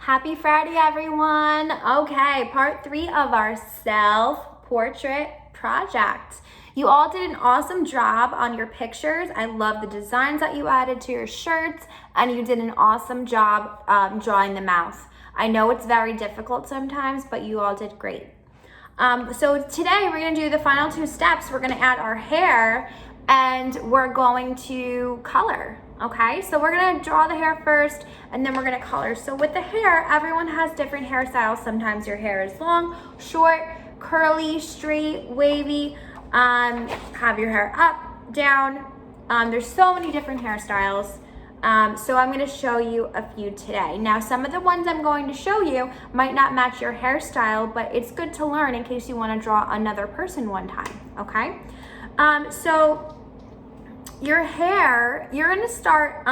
Happy Friday, everyone. Okay, part 3 of our self-portrait project. You all did an awesome job on your pictures. I love the designs that you added to your shirts, and you did an awesome job drawing the mouth. I know it's very difficult sometimes, but you all did great. So today we're gonna do the final 2 steps. We're gonna add our hair and we're going to color. Okay, so we're gonna draw the hair first and then we're gonna color. So with the hair, everyone has different hairstyles. Sometimes your hair is long, short, curly, straight, wavy, have your hair up, down. There's so many different hairstyles. So I'm gonna show you a few today. Now, some of the ones I'm going to show you might not match your hairstyle, but it's good to learn in case you wanna draw another person one time, okay? So your hair, you're gonna start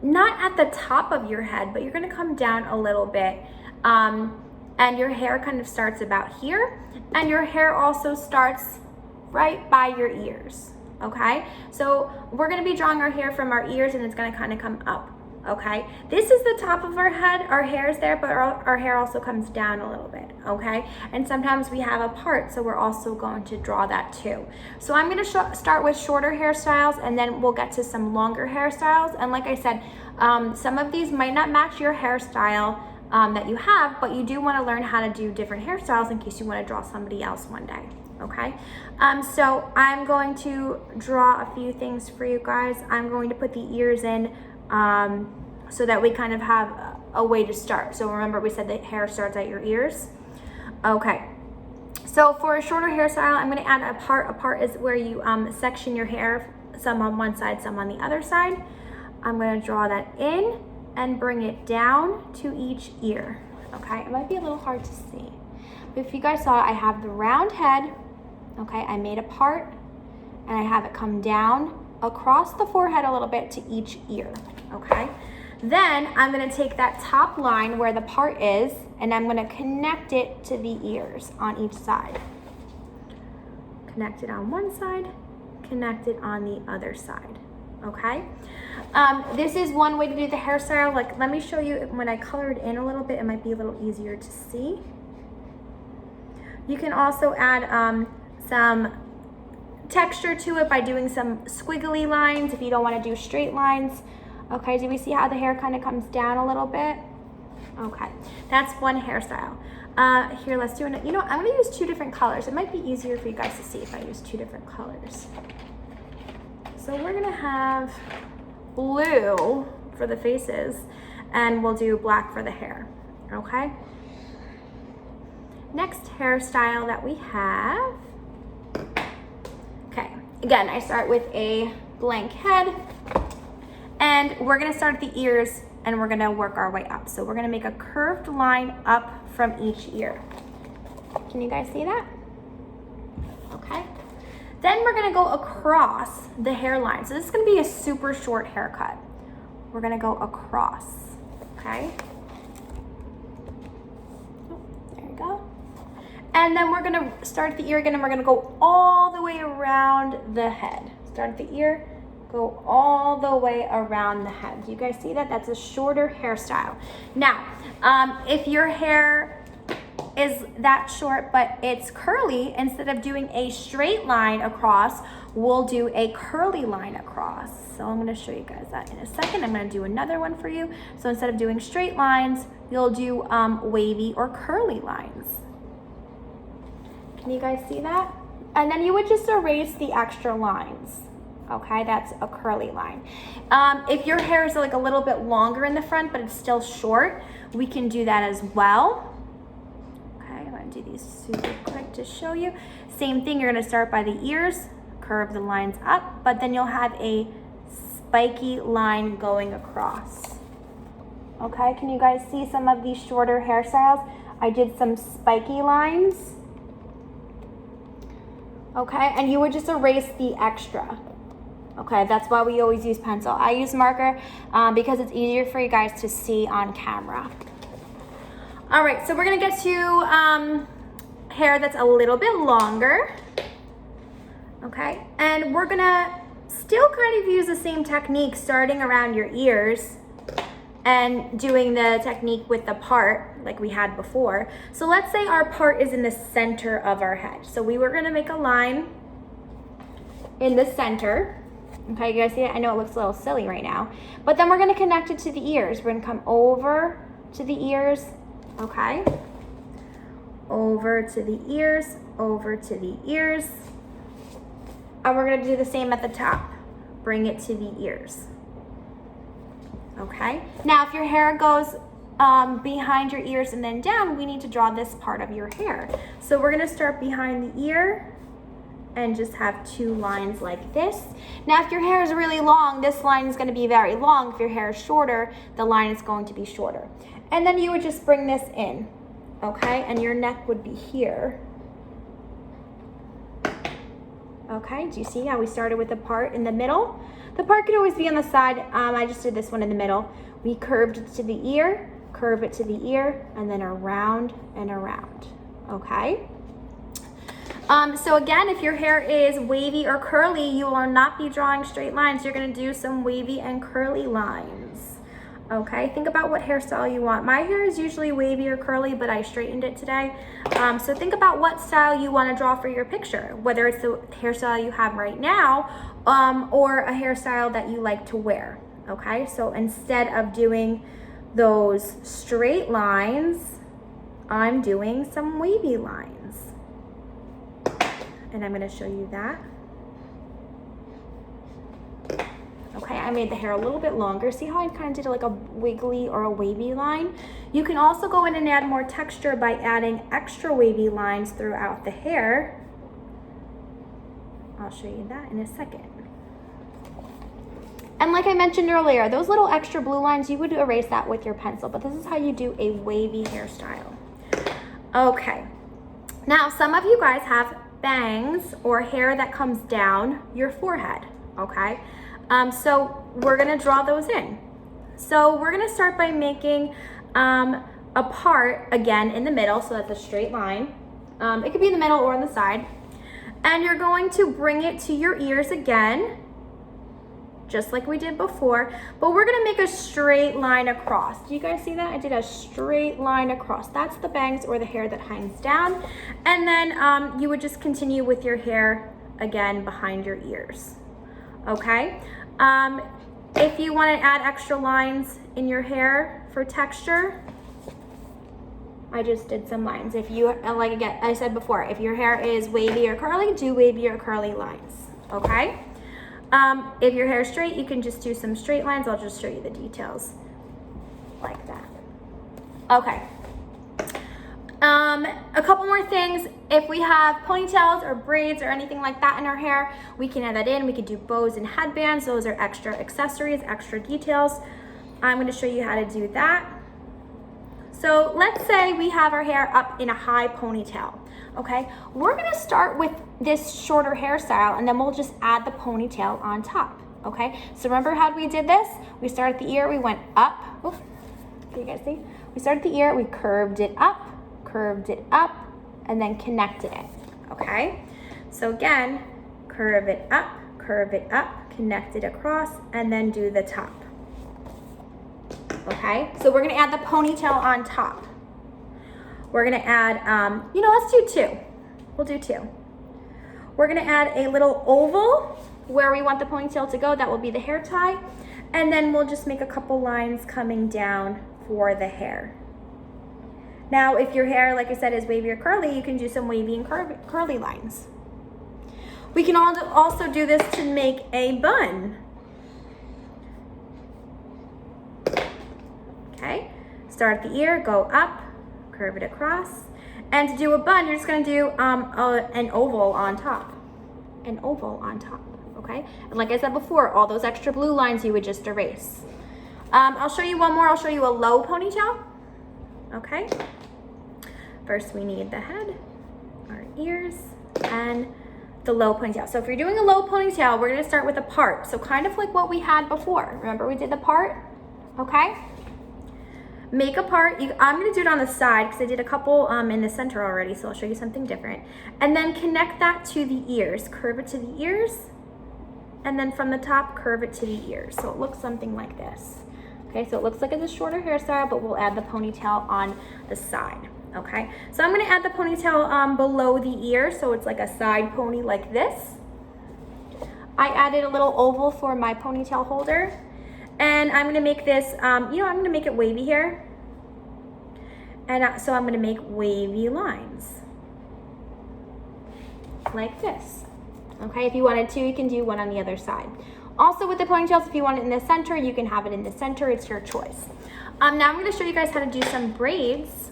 not at the top of your head, but you're gonna come down a little bit. And your hair kind of starts about here, and your hair also starts right by your ears, okay? So we're gonna be drawing our hair from our ears and it's gonna kind of come up, okay? This is the top of our head, our hair is there, but our hair also comes down a little bit, okay? And sometimes we have a part, so we're also going to draw that too. So I'm gonna start with shorter hairstyles and then we'll get to some longer hairstyles. And like I said, some of these might not match your hairstyle that you have, but you do wanna learn how to do different hairstyles in case you wanna draw somebody else one day. Okay, so I'm going to draw a few things for you guys. I'm going to put the ears in so that we kind of have a way to start. So remember, we said the hair starts at your ears. Okay, so for a shorter hairstyle, I'm going to add a part. A part is where you section your hair, some on one side, some on the other side. I'm going to draw that in and bring it down to each ear. Okay, it might be a little hard to see, but if you guys saw, I have the round head. Okay, I made a part and I have it come down across the forehead a little bit to each ear, okay? Then I'm gonna take that top line where the part is and I'm gonna connect it to the ears on each side. Connect it on one side, connect it on the other side, okay? This is one way to do the hairstyle. Like, let me show you when I colored in a little bit, it might be a little easier to see. You can also add some texture to it by doing some squiggly lines if you don't want to do straight lines. Okay, do we see how the hair kind of comes down a little bit? Okay, that's one hairstyle. Here, let's do it. You know, I'm going to use 2 different colors. It might be easier for you guys to see if I use 2 different colors. So we're going to have blue for the faces and we'll do black for the hair. Okay. Next hairstyle that we have, okay, again, I start with a blank head and we're gonna start at the ears and we're gonna work our way up. So we're gonna make a curved line up from each ear. Can you guys see that? Okay. Then we're gonna go across the hairline. So this is gonna be a super short haircut. We're gonna go across, okay? And then we're gonna start at the ear again and we're gonna go all the way around the head. Start at the ear, go all the way around the head. Do you guys see that? That's a shorter hairstyle. Now, if your hair is that short but it's curly, instead of doing a straight line across, we'll do a curly line across. So I'm gonna show you guys that in a second. I'm gonna do another one for you. So instead of doing straight lines, you'll do wavy or curly lines. Can you guys see that? And then you would just erase the extra lines. Okay, that's a curly line. If your hair is like a little bit longer in the front, but it's still short, we can do that as well. Okay, I'm gonna do these super quick to show you. Same thing, you're gonna start by the ears, curve the lines up, but then you'll have a spiky line going across. Okay, can you guys see some of these shorter hairstyles? I did some spiky lines. Okay, and you would just erase the extra. Okay, that's why we always use pencil. I use marker because it's easier for you guys to see on camera. All right, so we're gonna get to hair that's a little bit longer. Okay, and we're gonna still kind of use the same technique starting around your ears and doing the technique with the part like we had before. So let's say our part is in the center of our head. So we were gonna make a line in the center. Okay, you guys see it? I know it looks a little silly right now, but then we're gonna connect it to the ears. We're gonna come over to the ears, okay? Over to the ears, over to the ears. And we're gonna do the same at the top. Bring it to the ears. Okay, now if your hair goes behind your ears and then down, we need to draw this part of your hair. So we're gonna start behind the ear and just have 2 lines like this. Now if your hair is really long, this line is gonna be very long. If your hair is shorter, the line is going to be shorter. And then you would just bring this in, okay? And your neck would be here. Okay, do you see how we started with the part in the middle? The part could always be on the side. I just did this one in the middle. We curved it to the ear, curve it to the ear, and then around and around, okay? So again, if your hair is wavy or curly, you will not be drawing straight lines. You're gonna do some wavy and curly lines. Okay, think about what hairstyle you want. My hair is usually wavy or curly, but I straightened it today. So think about what style you want to draw for your picture, whether it's the hairstyle you have right now or a hairstyle that you like to wear. Okay, so instead of doing those straight lines, I'm doing some wavy lines. And I'm going to show you that. Okay, I made the hair a little bit longer. See how I kind of did like a wiggly or a wavy line? You can also go in and add more texture by adding extra wavy lines throughout the hair. I'll show you that in a second. And like I mentioned earlier, those little extra blue lines, you would erase that with your pencil, but this is how you do a wavy hairstyle. Okay, now some of you guys have bangs or hair that comes down your forehead, okay? So we're gonna draw those in. So we're gonna start by making a part again in the middle, so that's a straight line. It could be in the middle or on the side. And you're going to bring it to your ears again, just like we did before, but we're gonna make a straight line across. Do you guys see that? I did a straight line across. That's the bangs or the hair that hangs down. And then you would just continue with your hair again behind your ears. Okay, if you want to add extra lines in your hair for texture, I just did some lines. If you, like again, I said before, if your hair is wavy or curly, do wavy or curly lines, okay? If your hair is straight, you can just do some straight lines. I'll just show you the details like that. Okay. A couple more things. If we have ponytails or braids or anything like that in our hair, we can add that in. We could do bows and headbands. Those are extra accessories, extra details. I'm going to show you how to do that. So let's say we have our hair up in a high ponytail. Okay, we're going to start with this shorter hairstyle and then we'll just add the ponytail on top. Okay, so remember how we did this? We started at the ear, we went up. Oops. Can you guys see? We started at the ear, we curved it up, and then connected it. Okay, so again, curve it up, connect it across, and then do the top. Okay, so we're gonna add the ponytail on top. We're gonna add, let's do 2. We'll do 2. We're gonna add a little oval where we want the ponytail to go. That will be the hair tie. And then we'll just make a couple lines coming down for the hair. Now, if your hair, like I said, is wavy or curly, you can do some wavy and curly lines. We can also do this to make a bun. Okay, start at the ear, go up, curve it across. And to do a bun, you're just gonna do an oval on top. An oval on top, okay? And like I said before, all those extra blue lines you would just erase. I'll show you one more. I'll show you a low ponytail, okay? First, we need the head, our ears, and the low ponytail. So if you're doing a low ponytail, we're gonna start with a part. So kind of like what we had before. Remember we did the part, okay? Make a part. I'm gonna do it on the side because I did a couple in the center already, so I'll show you something different. And then connect that to the ears. Curve it to the ears, and then from the top, curve it to the ears. So it looks something like this. Okay, so it looks like it's a shorter hairstyle, but we'll add the ponytail on the side. Okay, so I'm gonna add the ponytail below the ear, so it's like a side pony like this. I added a little oval for my ponytail holder, and I'm gonna make this, I'm gonna make it wavy here. And so I'm gonna make wavy lines like this. Okay, if you wanted to, you can do one on the other side. Also with the ponytails, if you want it in the center, you can have it in the center, it's your choice. Now I'm gonna show you guys how to do some braids.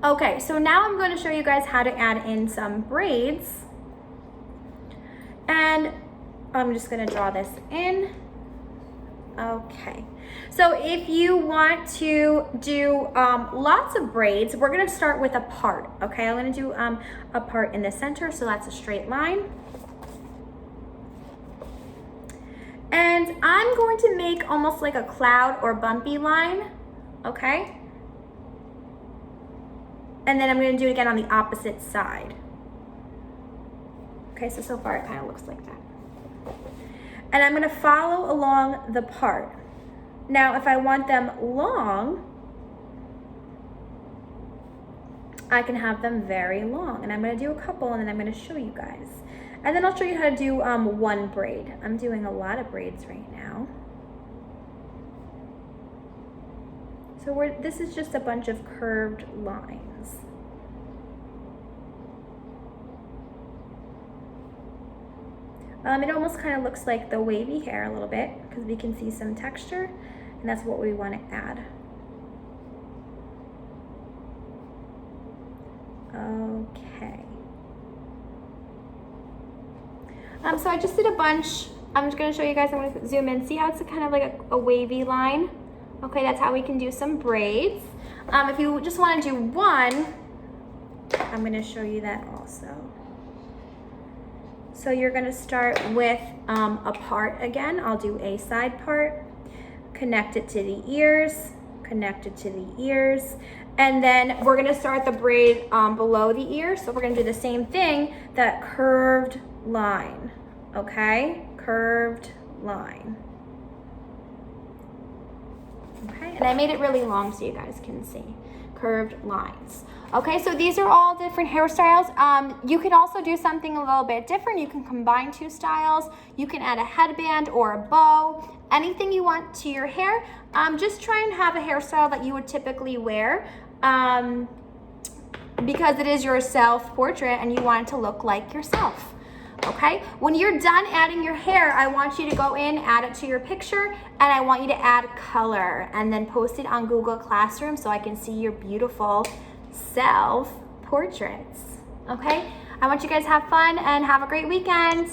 Okay, so now I'm gonna show you guys how to add in some braids. And I'm just gonna draw this in. Okay, so if you want to do lots of braids, we're gonna start with a part, okay? I'm gonna do a part in the center, so that's a straight line. And I'm going to make almost like a cloud or bumpy line, okay? And then I'm gonna do it again on the opposite side. Okay, so far it kind of looks like that. And I'm gonna follow along the part. Now, if I want them long, I can have them very long. And I'm gonna do a couple and then I'm gonna show you guys. And then I'll show you how to do one braid. I'm doing a lot of braids right now. So this is just a bunch of curved lines. It almost kind of looks like the wavy hair a little bit because we can see some texture, and that's what we want to add. Okay. So I just did a bunch. I'm just going to show you guys. I'm going to zoom in. See how it's kind of like a wavy line? Okay, that's how we can do some braids. If you just want to do one, I'm going to show you that also. So you're gonna start with a part again. I'll do a side part, connect it to the ears, connect it to the ears, and then we're gonna start the braid below the ear. So we're gonna do the same thing, that curved line, okay? Curved line. Okay, and I made it really long so you guys can see. Curved lines. Okay, so these are all different hairstyles. You can also do something a little bit different. You can combine two styles. You can add a headband or a bow, anything you want to your hair. Just try and have a hairstyle that you would typically wear because it is your self-portrait and you want it to look like yourself. Okay, when you're done adding your hair, I want you to go in, add it to your picture, and I want you to add color and then post it on Google Classroom so I can see your beautiful self portraits. Okay, I want you guys to have fun and have a great weekend.